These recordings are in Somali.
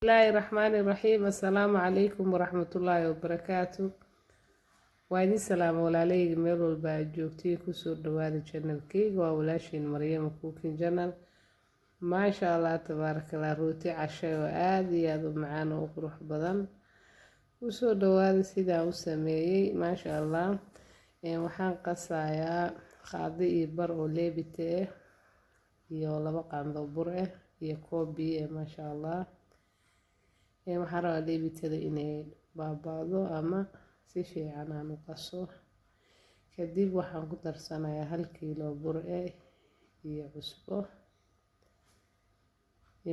الله الرحمن الرحيم السلام عليكم ورحمة الله وبركاته وادي السلام عليكم ميل والبا joogtii kusoo dhawaada channelkayga waa walaashiin Maryam Cooking Channel ما شاء الله تبارك الله روتي عشاء aad iyo aad u macaan oo qurux badan kusoo dhawaada sida uu sameeyay ما شاء الله waxaan qasayaa qaado iyo bar oo leebite iyo laba qaando bur iyo koob biyo ما شاء الله waxaan rabaa leebitada inay baabado ama si fiican aan u qaso kadib waxaan ku darsanayaa 1 kiilo bur iyo cusbo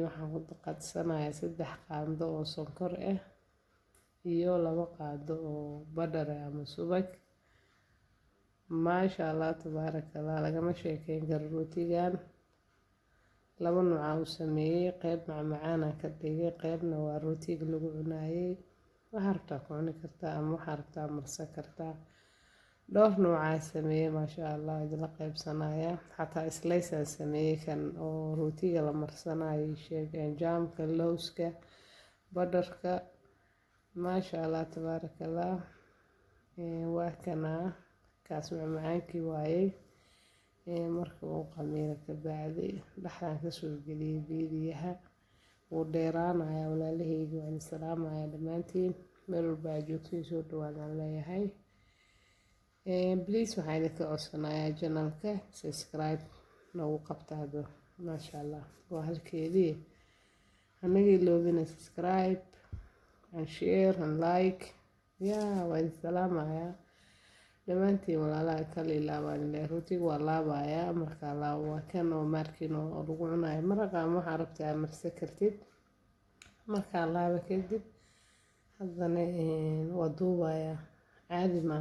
waxaan ku qadsanayaa 3 qaando oo sonkor iyo 2 qaando oo badar ama subag ما شاء الله تبارك الله lagama sheekeyn karo rootigan laba nooc aan u sameeyay qayb macaan ka dhigay qaybna waa rootiga lagu cunaayay waxa rabtaa ku cuni kartaa ama waxa rabtaa marsan kartaa dhowr nooc aan sameeyay ما شاء الله idin la qaybsanaya xataa slice aan sameeyay kan oo rootiga la marsanayo sheegay jaamka lowska badarka ما شاء الله تبارك الله waa kana kaas macaankii waayay marka uu qamiiro ka bacdi dhaxan ka soo galiyay biyaha oo dheeraanaya walaalahayga waan salaamaya dhamaantiin meel walba joogtiin soo dhawaadaan leeyahay please waxaan idinka codsanayaa channelka subscribe nagu qabtaado ما شاء الله waa halkeedii anaga loobina subscribe and share and like waan salaamaya dhamaantiin walaalaha kale ilaawaan rootiga waa laabaya marka waa kan oo markin oo lagu cunayo maraqa waxa rabtaa marsan kartid marka laaba kadib hadana waa duubaya caadi ma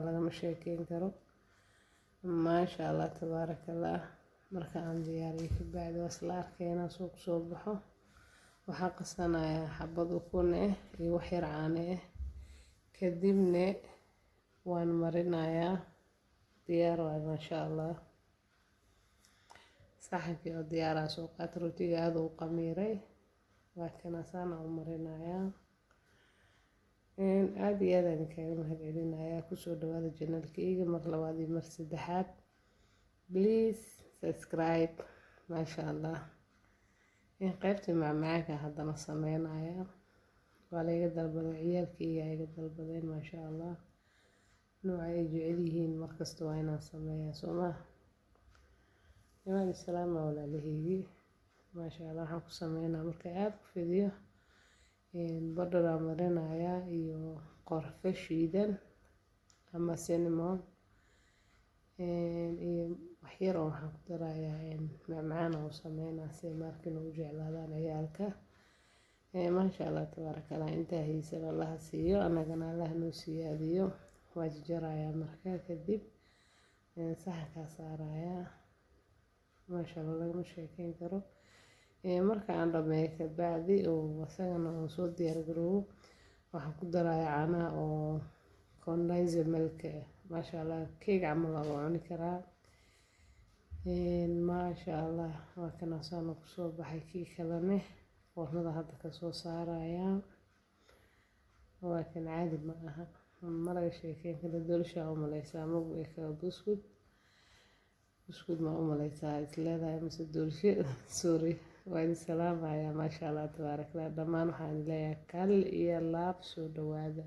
lagama sheekeyn karo ما شاء الله تبارك الله marka aan diyaariyo ka bacdi wasla arkayna soo baxo waxa qasanayaa xabad ukun iyo wax yar caan kadibna waan marinayaa diyaar waa ما شاء الله saxankii oo diyaar ah soo qaat rootiga aad u qamiiray waa kana saan u marinayaa aad iyo aad aan kaga mahadcelinayaa kusoo dhawaada channelkayga mar labaad iyo mar saddexaad please subscribe ما شاء الله qaybta macmacaanka hadana sameynaya waa la iga dalbaday ciyaalkayga iga dalbadeen ما شاء الله nooca ay jecel yihiin markasta waa inaan sameeyaa Soomaa salaam walaalahaygi ما شاء الله waxaan ku sameynaa marka aad ku fidiyo badar marinaya iyo qorfe shiidan ama cinnamon iyo wax yar oo waxaan ku darayaa macmacaan oo sameynaa si markii uu jeclaadaan ciyaalka ما شاء الله تبارك الله inta haysan Allah siiyo anagana Allah noo siyaadiyo waajjaraya marka kadib saxanka saaraya ما شاء الله laga sheekeyn karo marka aan dhameeyo ka bacdi oo wasagana soo diyaar garoobo waxaan ku darayaa caanaha oo condensed milk ما شاء الله keeg camal lagu cuni karaa ما شاء الله waa kana saan ku soo baxay kii kalene qornada hadda ka soo saaraya waa kan caadi ma aha malaga sheekeyn karo doorsha oo malaysa ma uu ka buskud ma u malaysa isleedahay mise doorsha sorry waan salaamaya ما شاء الله تبارك الله dhamaan waxaan leeyahay kal iyo laab soo dhawaada